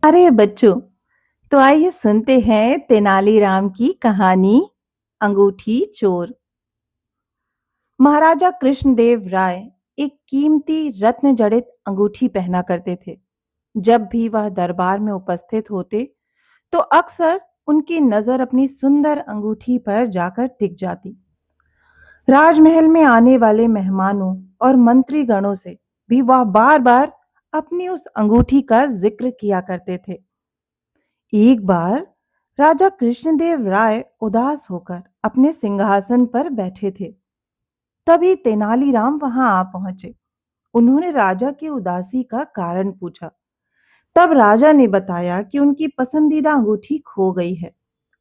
अरे बच्चों, तो आइए सुनते हैं तेनालीराम की कहानी अंगूठी चोर। महाराजा कृष्णदेव राय एक कीमती रत्न जड़ित अंगूठी पहना करते थे। जब भी वह दरबार में उपस्थित होते तो अक्सर उनकी नजर अपनी सुंदर अंगूठी पर जाकर टिक जाती। राजमहल में आने वाले मेहमानों और मंत्री गणों से भी वह बार बार अपनी उस अंगूठी का जिक्र किया करते थे। एक बार राजा कृष्णदेव राय उदास होकर अपने सिंहासन पर बैठे थे। तभी तेनालीराम वहां आ पहुंचे। उन्होंने राजा की उदासी का कारण पूछा। तब राजा ने बताया कि उनकी पसंदीदा अंगूठी खो गई है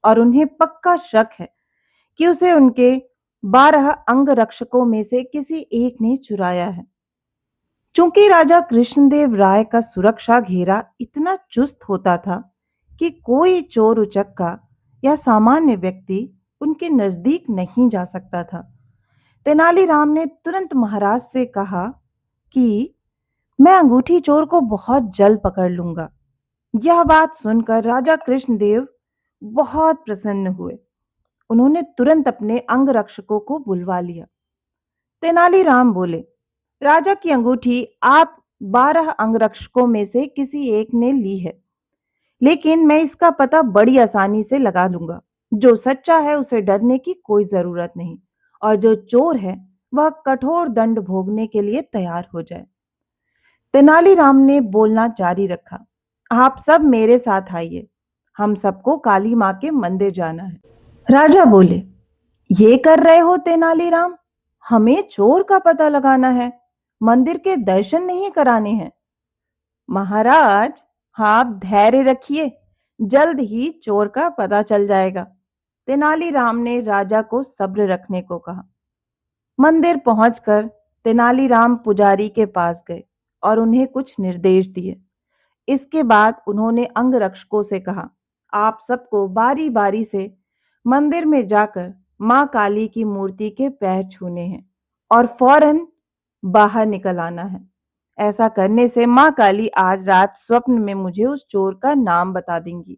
और उन्हें पक्का शक है कि उसे उनके 12 अंगरक्षकों में से किसी एक ने चुराया है। चूंकि राजा कृष्णदेव राय का सुरक्षा घेरा इतना चुस्त होता था कि कोई चोर उचक्का या सामान्य व्यक्ति उनके नजदीक नहीं जा सकता था। तेनालीराम ने तुरंत महाराज से कहा कि मैं अंगूठी चोर को बहुत जल्द पकड़ लूंगा। यह बात सुनकर राजा कृष्णदेव बहुत प्रसन्न हुए। उन्होंने तुरंत अपने अंगरक्षकों को बुलवा लिया। तेनालीराम बोले, राजा की अंगूठी आप 12 अंगरक्षकों में से किसी एक ने ली है, लेकिन मैं इसका पता बड़ी आसानी से लगा लूंगा। जो सच्चा है उसे डरने की कोई जरूरत नहीं, और जो चोर है वह कठोर दंड भोगने के लिए तैयार हो जाए। तेनालीराम ने बोलना जारी रखा, आप सब मेरे साथ आइए, हम सबको काली मां के मंदिर जाना है। राजा बोले, ये कर रहे हो तेनालीराम? हमें चोर का पता लगाना है, मंदिर के दर्शन नहीं कराने हैं। महाराज, आप धैर्य रखिए, जल्द ही चोर का पता चल जाएगा। तेनालीराम ने राजा को सब्र रखने को कहा। मंदिर पहुंचकर तेनालीराम पुजारी के पास गए और उन्हें कुछ निर्देश दिए। इसके बाद उन्होंने अंगरक्षकों से कहा, आप सबको बारी बारी से मंदिर में जाकर मां काली की मूर्ति के पैर छूने हैं और फौरन बाहर निकल आना है। ऐसा करने से मां काली आज रात स्वप्न में मुझे उस चोर का नाम बता देंगी।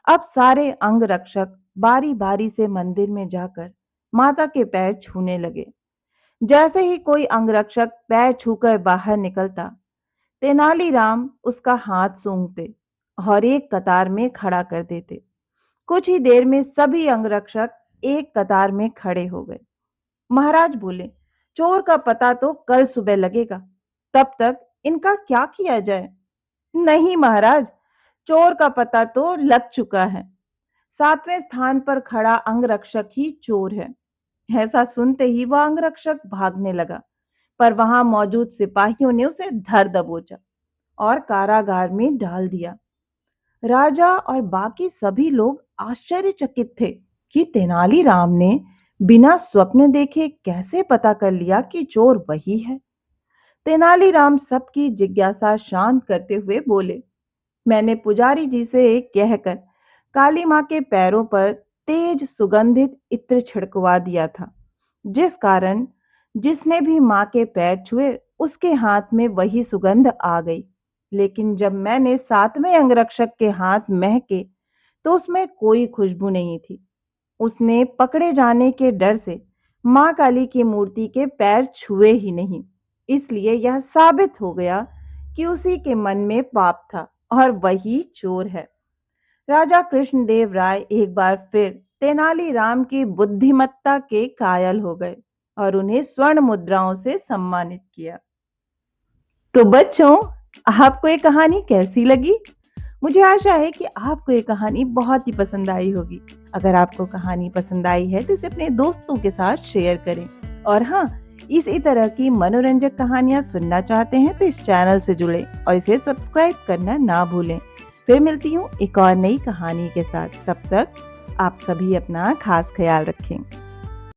अब सारे अंगरक्षक बारी बारी से मंदिर में जाकर माता के पैर छूने लगे। जैसे ही कोई अंगरक्षक पैर छूकर बाहर निकलता, तेनालीराम उसका हाथ सूंघते और एक कतार में खड़ा कर देते। कुछ ही देर में सभी अंगरक्षक एक कतार में खड़े हो गए। महाराज बोले, चोर का पता तो कल सुबह लगेगा, तब तक इनका क्या किया जाए? नहीं महाराज, चोर का पता तो लग चुका है। 7वें स्थान पर खड़ा अंगरक्षक ही चोर है। ऐसा सुनते ही वह अंगरक्षक भागने लगा, पर वहां मौजूद सिपाहियों ने उसे धर दबोचा और कारागार में डाल दिया। राजा और बाकी सभी लोग आश्चर्यचकित थे कि तेनालीराम ने बिना स्वप्न देखे कैसे पता कर लिया कि चोर वही है। तेनालीराम सबकी जिज्ञासा शांत करते हुए बोले, मैंने पुजारी जी से कहकर काली मां के पैरों पर तेज सुगंधित इत्र छिड़कवा दिया था, जिस कारण जिसने भी मां के पैर छुए उसके हाथ में वही सुगंध आ गई। लेकिन जब मैंने 7वें अंगरक्षक के हाथ महके तो उसमें कोई खुशबू नहीं थी। उसने पकड़े जाने के डर से मां काली की मूर्ति के पैर छुए ही नहीं। इसलिए यह साबित हो गया कि उसी के मन में पाप था और वही चोर है। राजा कृष्णदेव राय एक बार फिर तेनालीराम की बुद्धिमत्ता के कायल हो गए और उन्हें स्वर्ण मुद्राओं से सम्मानित किया। तो बच्चों, आपको ये कहानी कैसी लगी? मुझे आशा है कि आपको ये कहानी बहुत ही पसंद आई होगी। अगर आपको कहानी पसंद आई है तो इसे अपने दोस्तों के साथ शेयर करें। और हाँ, इसी तरह की मनोरंजक कहानियां सुनना चाहते हैं तो इस चैनल से जुड़ें और इसे सब्सक्राइब करना ना भूलें। फिर मिलती हूँ एक और नई कहानी के साथ। तब तक आप सभी अपना खास ख्याल रखें।